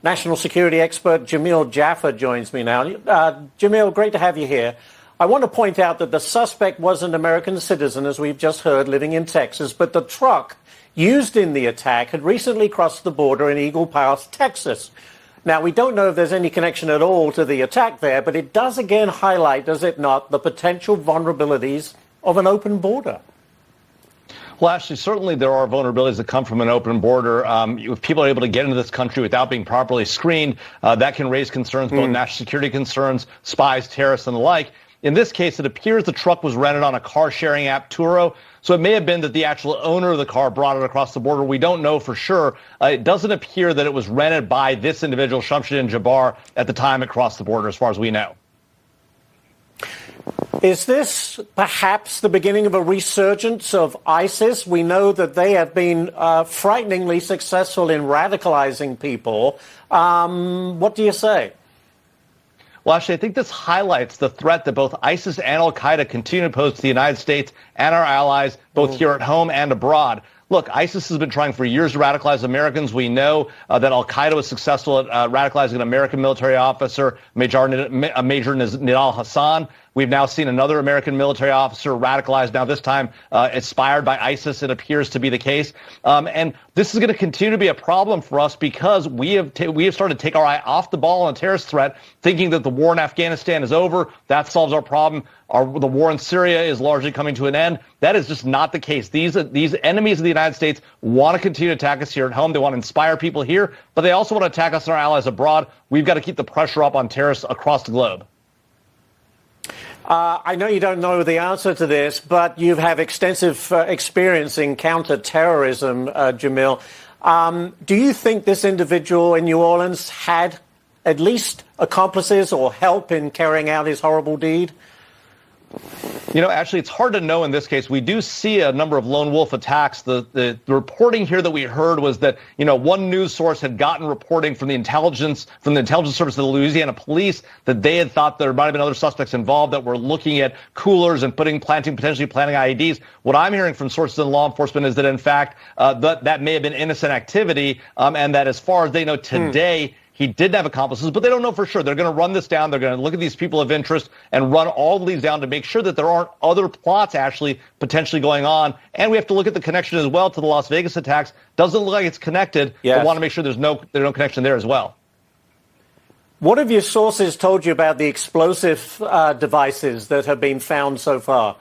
national security expert Jamil Jaffer joins me now. Jamil, great to have you here. I want to point out that the suspect was an American citizen, as we've just heard, living in Texas, but the truck used in the attack had recently crossed the border in Eagle Pass, Texas. Now, we don't know if there's any connection at all to the attack there, but it does again highlight, does it not, the potential vulnerabilities of an open border. Well, actually, certainly there are vulnerabilities that come from an open border. If people are able to get into this country without being properly screened, that can raise concerns, both national security concerns, spies, terrorists, and the like. In this case, it appears the truck was rented on a car-sharing app, Turo, so it may have been that the actual owner of the car brought it across the border. We don't know for sure. It doesn't appear that it was rented by this individual, Shamsuddin Jabbar, at the time it crossed the border, as far as we know. Is this perhaps the beginning of a resurgence of ISIS? We know that they have been frighteningly successful in radicalizing people. What do you say? Well, actually, I think this highlights the threat that both ISIS and al-Qaeda continue to pose to the United States and our allies, both here at home and abroad. Look, ISIS has been trying for years to radicalize Americans. We know that al-Qaeda was successful at radicalizing an American military officer, Major Nidal Hassan. We've now seen another American military officer radicalized, now this time inspired by ISIS, it appears to be the case. And this is going to continue to be a problem for us because we have started to take our eye off the ball on a terrorist threat, thinking that the war in Afghanistan is over. That solves our problem. The war in Syria is largely coming to an end. That is just not the case. These enemies of the United States want to continue to attack us here at home. They want to inspire people here, but they also want to attack us and our allies abroad. We've got to keep the pressure up on terrorists across the globe. I know you don't know the answer to this, but you have extensive experience in counter-terrorism, Jamil. Do you think this individual in New Orleans had at least accomplices or help in carrying out his horrible deed? You know, actually, it's hard to know in this case. We do see a number of lone wolf attacks. The reporting here that we heard was that, you know, one news source had gotten reporting from the intelligence service of the Louisiana police that they had thought there might have been other suspects involved that were looking at coolers and potentially planting IEDs. What I'm hearing from sources in law enforcement is that, in fact, that may have been innocent activity, and that as far as they know today, he did have accomplices, but they don't know for sure. They're going to run this down. They're going to look at these people of interest and run all of these down to make sure that there aren't other plots actually potentially going on. And we have to look at the connection as well to the Las Vegas attacks. Doesn't look like it's connected, but want to make sure there's no connection there as well. What have your sources told you about the explosive devices that have been found so far?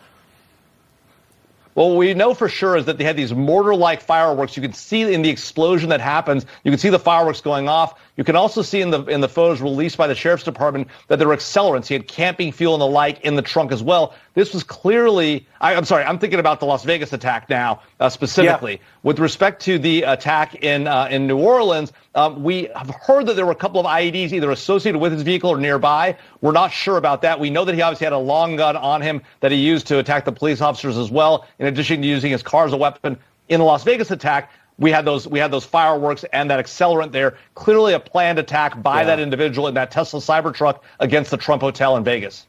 Well, what we know for sure is that they had these mortar-like fireworks. You can see in the explosion that happens, you can see the fireworks going off. You can also see in the photos released by the Sheriff's Department that there were accelerants. He had camping fuel and the like in the trunk as well. This was clearly, I'm thinking about the Las Vegas attack now, specifically. Yeah. With respect to the attack in New Orleans, we have heard that there were a couple of IEDs either associated with his vehicle or nearby. We're not sure about that. We know that he obviously had a long gun on him that he used to attack the police officers as well, in addition to using his car as a weapon. In the Las Vegas attack, we had those fireworks and that accelerant there. Clearly a planned attack by that individual in that Tesla Cybertruck against the Trump Hotel in Vegas.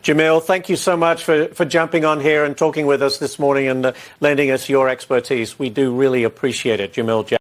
Jamil, thank you so much for jumping on here and talking with us this morning and lending us your expertise. We do really appreciate it, Jamil.